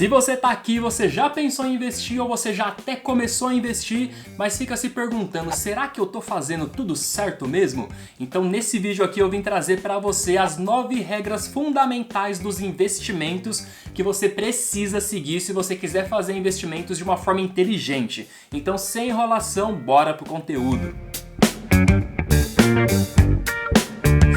Se você tá aqui, você já pensou em investir ou você já até começou a investir, mas fica se perguntando, será que eu tô fazendo tudo certo mesmo? Então nesse vídeo aqui eu vim trazer para você as 9 regras fundamentais dos investimentos que você precisa seguir se você quiser fazer investimentos de uma forma inteligente. Então sem enrolação, bora pro conteúdo.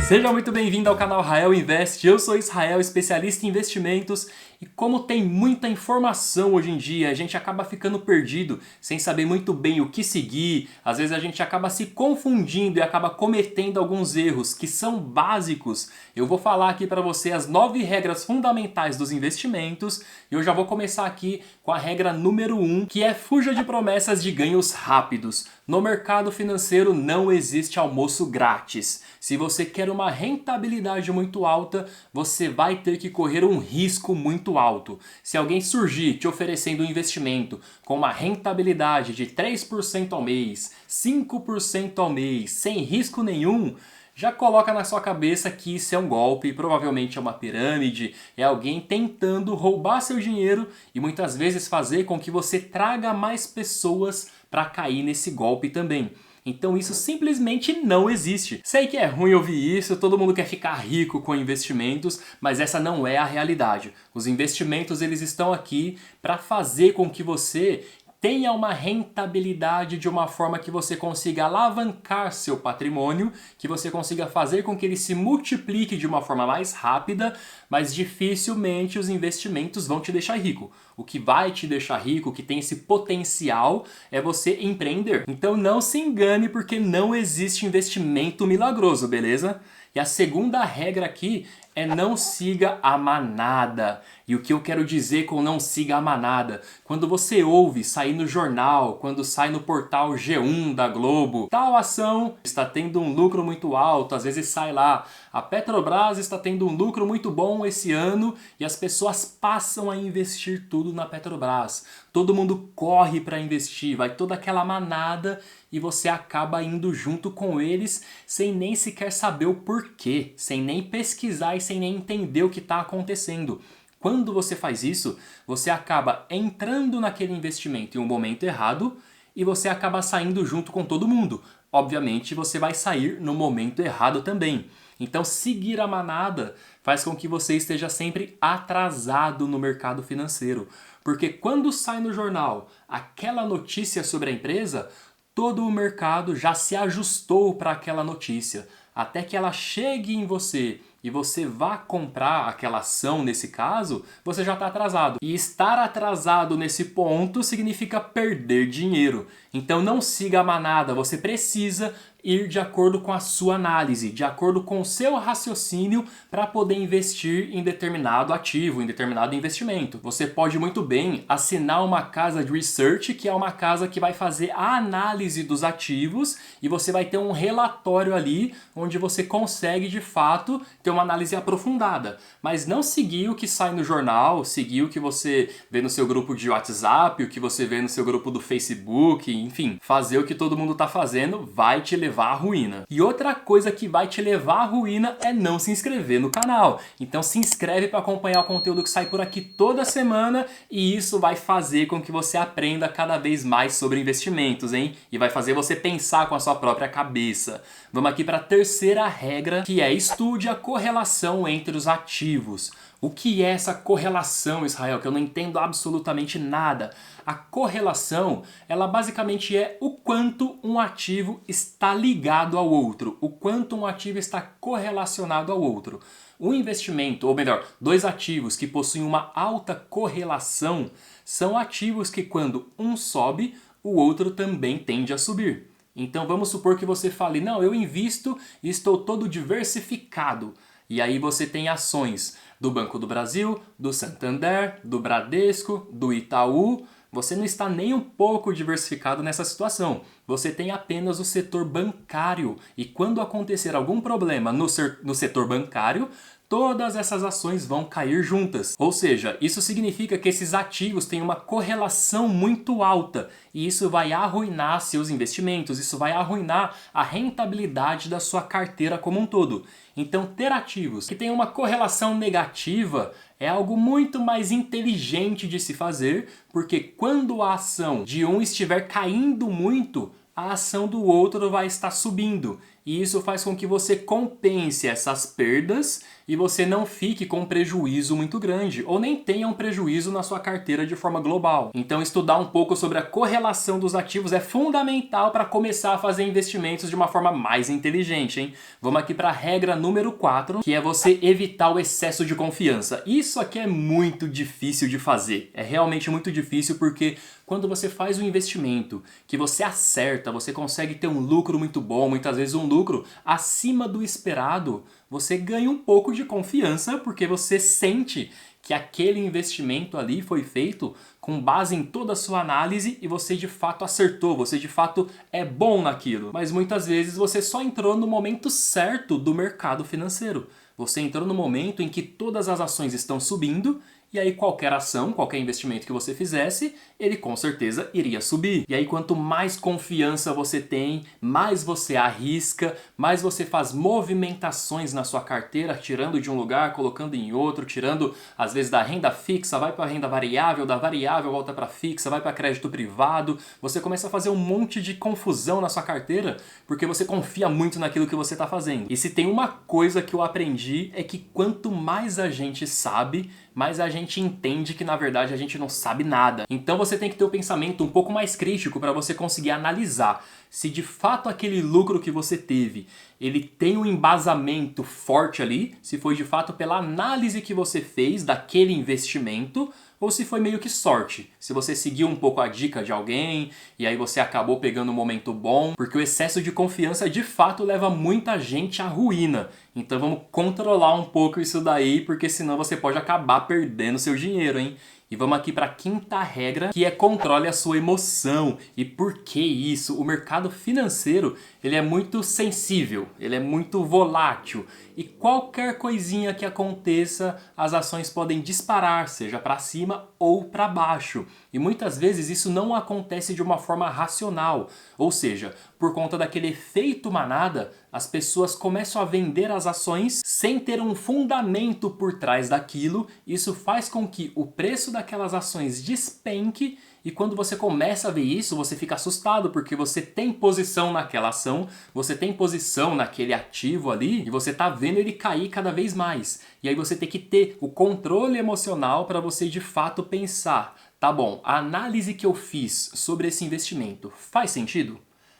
Seja muito bem-vindo ao canal Rael Invest, eu sou Israel, especialista em investimentos, e como tem muita informação hoje em dia, a gente acaba ficando perdido, sem saber muito bem o que seguir, às vezes a gente acaba se confundindo e acaba cometendo alguns erros que são básicos. Eu vou falar aqui para você as 9 regras fundamentais dos investimentos, e eu já vou começar aqui com a regra número 1, que é fuja de promessas de ganhos rápidos. No mercado financeiro não existe almoço grátis. Se você quer uma rentabilidade muito alta, você vai ter que correr um risco muito alto. Se alguém surgir te oferecendo um investimento com uma rentabilidade de 3% ao mês, 5% ao mês, sem risco nenhum, já coloca na sua cabeça que isso é um golpe, provavelmente é uma pirâmide, é alguém tentando roubar seu dinheiro e muitas vezes fazer com que você traga mais pessoas para cair nesse golpe também. Então isso simplesmente não existe. Sei que é ruim ouvir isso, todo mundo quer ficar rico com investimentos, mas essa não é a realidade. Os investimentos eles estão aqui para fazer com que você tenha uma rentabilidade de uma forma que você consiga alavancar seu patrimônio, que você consiga fazer com que ele se multiplique de uma forma mais rápida, mas dificilmente os investimentos vão te deixar rico. O que vai te deixar rico, que tem esse potencial, é você empreender. Então não se engane porque não existe investimento milagroso, beleza? E a segunda regra aqui é não siga a manada. E o que eu quero dizer com não siga a manada? Quando você ouve sair no jornal, quando sai no portal G1 da Globo, tal ação está tendo um lucro muito alto, às vezes sai lá, a Petrobras está tendo um lucro muito bom esse ano e as pessoas passam a investir tudo na Petrobras. Todo mundo corre para investir, vai toda aquela manada e você acaba indo junto com eles sem nem sequer saber o porquê, sem nem pesquisar e sem nem entender o que está acontecendo. Quando você faz isso, você acaba entrando naquele investimento em um momento errado e você acaba saindo junto com todo mundo. Obviamente você vai sair no momento errado também. Então seguir a manada faz com que você esteja sempre atrasado no mercado financeiro. Porque quando sai no jornal aquela notícia sobre a empresa, todo o mercado já se ajustou para aquela notícia. Até que ela chegue em você e você vá comprar aquela ação nesse caso, você já está atrasado. E estar atrasado nesse ponto significa perder dinheiro. Então não siga a manada, você precisa ir de acordo com a sua análise, de acordo com o seu raciocínio para poder investir em determinado ativo, em determinado investimento. Você pode muito bem assinar uma casa de research, que é uma casa que vai fazer a análise dos ativos e você vai ter um relatório ali onde você consegue de fato ter uma análise aprofundada. Mas não seguir o que sai no jornal, seguir o que você vê no seu grupo de WhatsApp, o que você vê no seu grupo do Facebook, enfim, fazer o que todo mundo está fazendo vai te levar à ruína. E outra coisa que vai te levar à ruína é não se inscrever no canal. Então se inscreve para acompanhar o conteúdo que sai por aqui toda semana e isso vai fazer com que você aprenda cada vez mais sobre investimentos, hein? E vai fazer você pensar com a sua própria cabeça. Vamos aqui para a terceira regra, que é estude a correlação entre os ativos. O que é essa correlação, Israel? Que eu não entendo absolutamente nada. A correlação, ela basicamente é o quanto um ativo está ligado ao outro, o quanto um ativo está correlacionado ao outro. Um investimento, ou melhor, 2 ativos que possuem uma alta correlação são ativos que quando um sobe, o outro também tende a subir. Então vamos supor que você fale, não, eu invisto e estou todo diversificado. E aí você tem ações do Banco do Brasil, do Santander, do Bradesco, do Itaú. Você não está nem um pouco diversificado nessa situação. Você tem apenas o setor bancário. E quando acontecer algum problema no setor bancário, todas essas ações vão cair juntas. Ou seja, isso significa que esses ativos têm uma correlação muito alta e isso vai arruinar seus investimentos, isso vai arruinar a rentabilidade da sua carteira como um todo. Então, ter ativos que têm uma correlação negativa é algo muito mais inteligente de se fazer, porque quando a ação de um estiver caindo muito, a ação do outro vai estar subindo. E isso faz com que você compense essas perdas e você não fique com um prejuízo muito grande, ou nem tenha um prejuízo na sua carteira de forma global. Então estudar um pouco sobre a correlação dos ativos é fundamental para começar a fazer investimentos de uma forma mais inteligente, hein? Vamos aqui para a regra número 4, que é você evitar o excesso de confiança. Isso aqui é muito difícil de fazer, é realmente muito difícil porque quando você faz um investimento que você acerta, você consegue ter um lucro muito bom, muitas vezes um lucro acima do esperado, você ganha um pouco de confiança porque você sente que aquele investimento ali foi feito com base em toda a sua análise e você de fato acertou, você de fato é bom naquilo. Mas muitas vezes você só entrou no momento certo do mercado financeiro. Você entrou no momento em que todas as ações estão subindo e aí qualquer ação, qualquer investimento que você fizesse, ele com certeza iria subir. E aí quanto mais confiança você tem, mais você arrisca, mais você faz movimentações na sua carteira, tirando de um lugar, colocando em outro, tirando às vezes da renda fixa, vai para a renda variável, da variável volta para fixa, vai para crédito privado. Você começa a fazer um monte de confusão na sua carteira porque você confia muito naquilo que você está fazendo. E se tem uma coisa que eu aprendi é que quanto mais a gente sabe, mais a gente entende que na verdade a gente não sabe nada. Então você tem que ter o pensamento um pouco mais crítico para você conseguir analisar se de fato aquele lucro que você teve, ele tem um embasamento forte ali, se foi de fato pela análise que você fez daquele investimento, ou se foi meio que sorte. Se você seguiu um pouco a dica de alguém e aí você acabou pegando um momento bom, porque o excesso de confiança de fato leva muita gente à ruína. Então vamos controlar um pouco isso daí, porque senão você pode acabar perdendo seu dinheiro, hein? E vamos aqui para a quinta regra, que é controle a sua emoção. E por que isso? O mercado financeiro, ele é muito sensível, ele é muito volátil. E qualquer coisinha que aconteça, as ações podem disparar, seja para cima ou para baixo. E muitas vezes isso não acontece de uma forma racional. Ou seja, por conta daquele efeito manada, as pessoas começam a vender as ações sem ter um fundamento por trás daquilo. Isso faz com que o preço daquelas ações despenque e quando você começa a ver isso, você fica assustado porque você tem posição naquela ação, você tem posição naquele ativo ali e você tá vendo ele cair cada vez mais. E aí você tem que ter o controle emocional para você de fato pensar, tá bom, a análise que eu fiz sobre esse investimento faz sentido?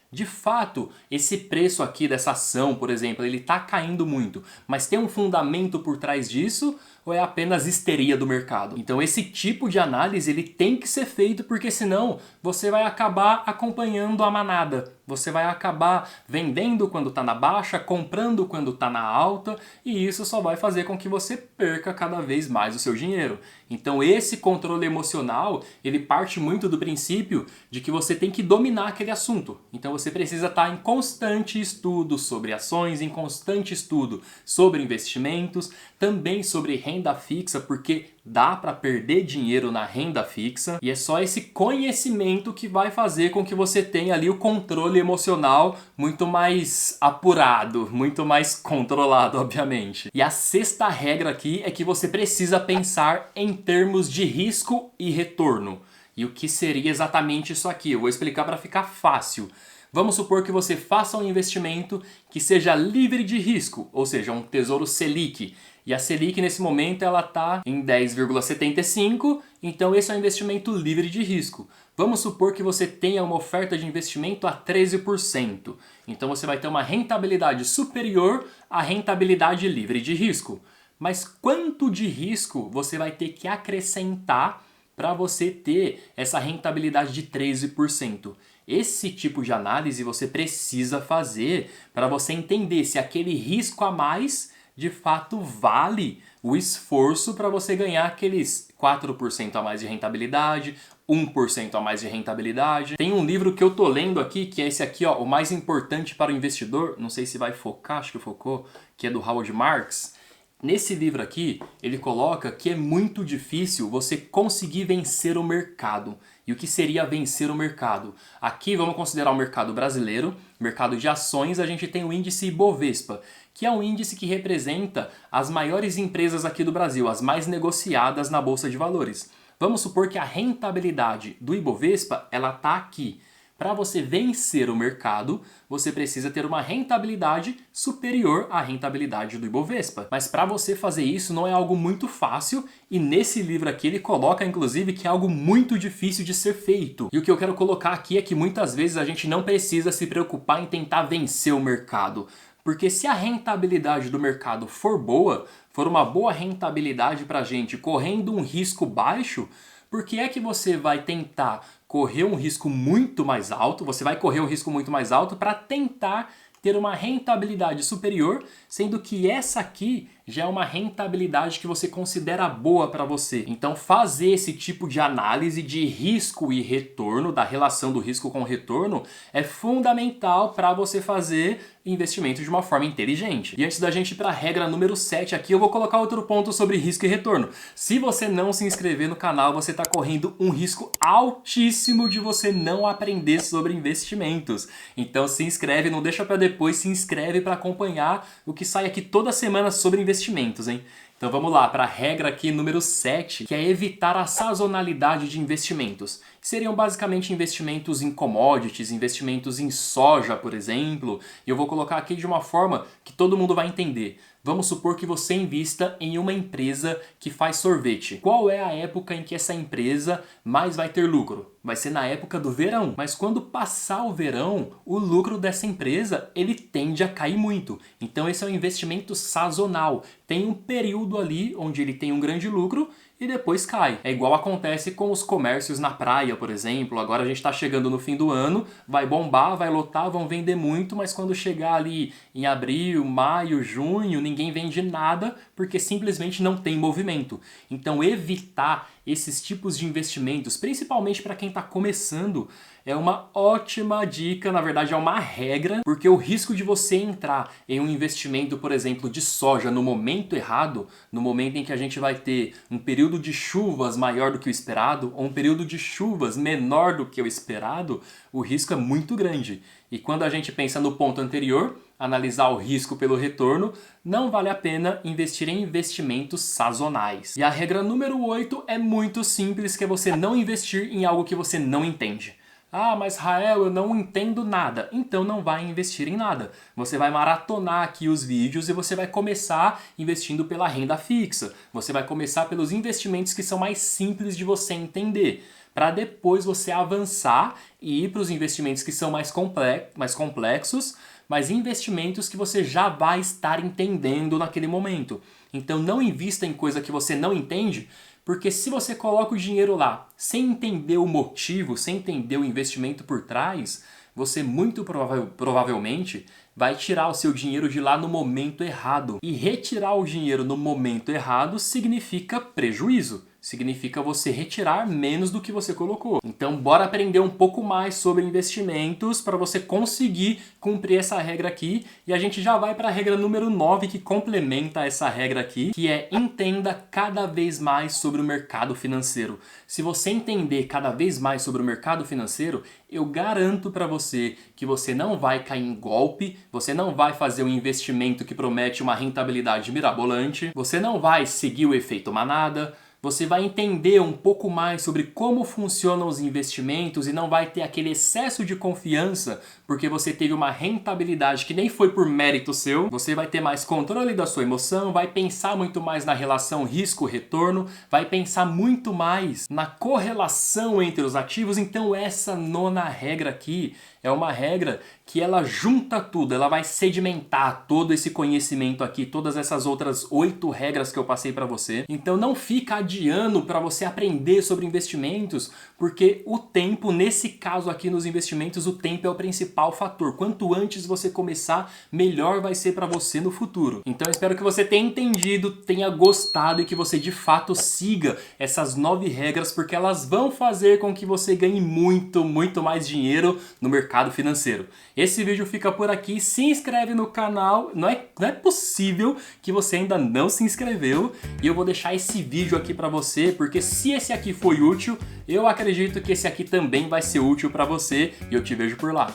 De fato, esse preço aqui dessa ação, por exemplo, ele está caindo muito, mas tem um fundamento por trás disso ou é apenas histeria do mercado? Então esse tipo de análise ele tem que ser feito porque senão você vai acabar acompanhando a manada. Você vai acabar vendendo quando está na baixa, comprando quando está na alta e isso só vai fazer com que você perca cada vez mais o seu dinheiro. Então esse controle emocional, ele parte muito do princípio de que você tem que dominar aquele assunto. Então você precisa estar em constante estudo sobre ações, em constante estudo sobre investimentos, também sobre renda fixa, porque dá para perder dinheiro na renda fixa e é só esse conhecimento que vai fazer com que você tenha ali o controle emocional muito mais apurado, muito mais controlado, obviamente. E a sexta regra aqui é que você precisa pensar em termos de risco e retorno. E o que seria exatamente isso aqui? Eu vou explicar para ficar fácil. Vamos supor que você faça um investimento que seja livre de risco, ou seja, um tesouro Selic. E a Selic nesse momento ela está em 10,75, então esse é um investimento livre de risco. Vamos supor que você tenha uma oferta de investimento a 13%. Então você vai ter uma rentabilidade superior à rentabilidade livre de risco. Mas quanto de risco você vai ter que acrescentar para você ter essa rentabilidade de 13%? Esse tipo de análise você precisa fazer para você entender se aquele risco a mais de fato vale o esforço para você ganhar aqueles 4% a mais de rentabilidade, 1% a mais de rentabilidade. Tem um livro que eu tô lendo aqui, que é esse aqui, ó, O Mais Importante para o Investidor, não sei se vai focar, acho que focou, que é do Howard Marks. Nesse livro aqui, ele coloca que é muito difícil você conseguir vencer o mercado. E o que seria vencer o mercado? Aqui vamos considerar o mercado brasileiro, mercado de ações, a gente tem o índice Ibovespa, que é um índice que representa as maiores empresas aqui do Brasil, as mais negociadas na Bolsa de Valores. Vamos supor que a rentabilidade do Ibovespa, ela está aqui. Para você vencer o mercado, você precisa ter uma rentabilidade superior à rentabilidade do Ibovespa. Mas para você fazer isso não é algo muito fácil e nesse livro aqui ele coloca inclusive que é algo muito difícil de ser feito. E o que eu quero colocar aqui é que muitas vezes a gente não precisa se preocupar em tentar vencer o mercado. Porque se a rentabilidade do mercado for boa, for uma boa rentabilidade para a gente correndo um risco baixo, por que é que você vai tentar correr um risco muito mais alto? Você vai correr um risco muito mais alto para tentar ter uma rentabilidade superior, sendo que essa aqui já é uma rentabilidade que você considera boa para você. Então fazer esse tipo de análise de risco e retorno, da relação do risco com o retorno, é fundamental para você fazer investimento de uma forma inteligente. E antes da gente ir para a regra número 7 aqui, eu vou colocar outro ponto sobre risco e retorno. Se você não se inscrever no canal, você está correndo um risco altíssimo de você não aprender sobre investimentos. Então se inscreve, não deixa para depois, se inscreve para acompanhar o que sai aqui toda semana sobre investimentos, hein? Então vamos lá para a regra aqui número 7, que é evitar a sazonalidade de investimentos. Que seriam basicamente investimentos em commodities, investimentos em soja, por exemplo. E eu vou colocar aqui de uma forma que todo mundo vai entender. Vamos supor que você invista em uma empresa que faz sorvete. Qual é a época em que essa empresa mais vai ter lucro? Vai ser na época do verão. Mas quando passar o verão, o lucro dessa empresa ele tende a cair muito. Então esse é um investimento sazonal. Tem um período ali onde ele tem um grande lucro e depois cai. É igual acontece com os comércios na praia, por exemplo. Agora a gente está chegando no fim do ano, vai bombar, vai lotar, vão vender muito, mas quando chegar ali em abril, maio, junho, ninguém vende nada porque simplesmente não tem movimento. Então evitar esses tipos de investimentos, principalmente para quem está começando, é uma ótima dica, na verdade é uma regra, porque o risco de você entrar em um investimento, por exemplo, de soja no momento errado, no momento em que a gente vai ter um período de chuvas maior do que o esperado, ou um período de chuvas menor do que o esperado, o risco é muito grande. E quando a gente pensa no ponto anterior, analisar o risco pelo retorno, não vale a pena investir em investimentos sazonais. E a regra número 8 é muito simples, que é você não investir em algo que você não entende. Ah, mas Rael, eu não entendo nada. Então não vai investir em nada. Você vai maratonar aqui os vídeos e você vai começar investindo pela renda fixa. Você vai começar pelos investimentos que são mais simples de você entender, para depois você avançar e ir para os investimentos que são mais complexos, mas investimentos que você já vai estar entendendo naquele momento. Então não invista em coisa que você não entende, porque se você coloca o dinheiro lá sem entender o motivo, sem entender o investimento por trás, você muito provavelmente vai tirar o seu dinheiro de lá no momento errado. E retirar o dinheiro no momento errado significa prejuízo. Significa você retirar menos do que você colocou. Então bora aprender um pouco mais sobre investimentos para você conseguir cumprir essa regra aqui. E a gente já vai para a regra número 9 que complementa essa regra aqui, que é entenda cada vez mais sobre o mercado financeiro. Se você entender cada vez mais sobre o mercado financeiro, eu garanto para você que você não vai cair em golpe, você não vai fazer um investimento que promete uma rentabilidade mirabolante, você não vai seguir o efeito manada, você vai entender um pouco mais sobre como funcionam os investimentos e não vai ter aquele excesso de confiança porque você teve uma rentabilidade que nem foi por mérito seu. Você vai ter mais controle da sua emoção, vai pensar muito mais na relação risco-retorno, vai pensar muito mais na correlação entre os ativos. Então essa nona regra aqui é uma regra que ela junta tudo, ela vai sedimentar todo esse conhecimento aqui, todas essas outras 8 regras que eu passei para você. Então não fica adiando para você aprender sobre investimentos, porque o tempo, nesse caso aqui nos investimentos, o tempo é o principal fator. Quanto antes você começar, melhor vai ser para você no futuro. Então eu espero que você tenha entendido, tenha gostado e que você de fato siga essas 9 regras, porque elas vão fazer com que você ganhe muito mais dinheiro no mercado financeiro. Esse vídeo fica por aqui, se inscreve no canal, não é possível que você ainda não se inscreveu, e eu vou deixar esse vídeo aqui para você, porque se esse aqui foi útil, eu acredito que esse aqui também vai ser útil para você, e eu te vejo por lá.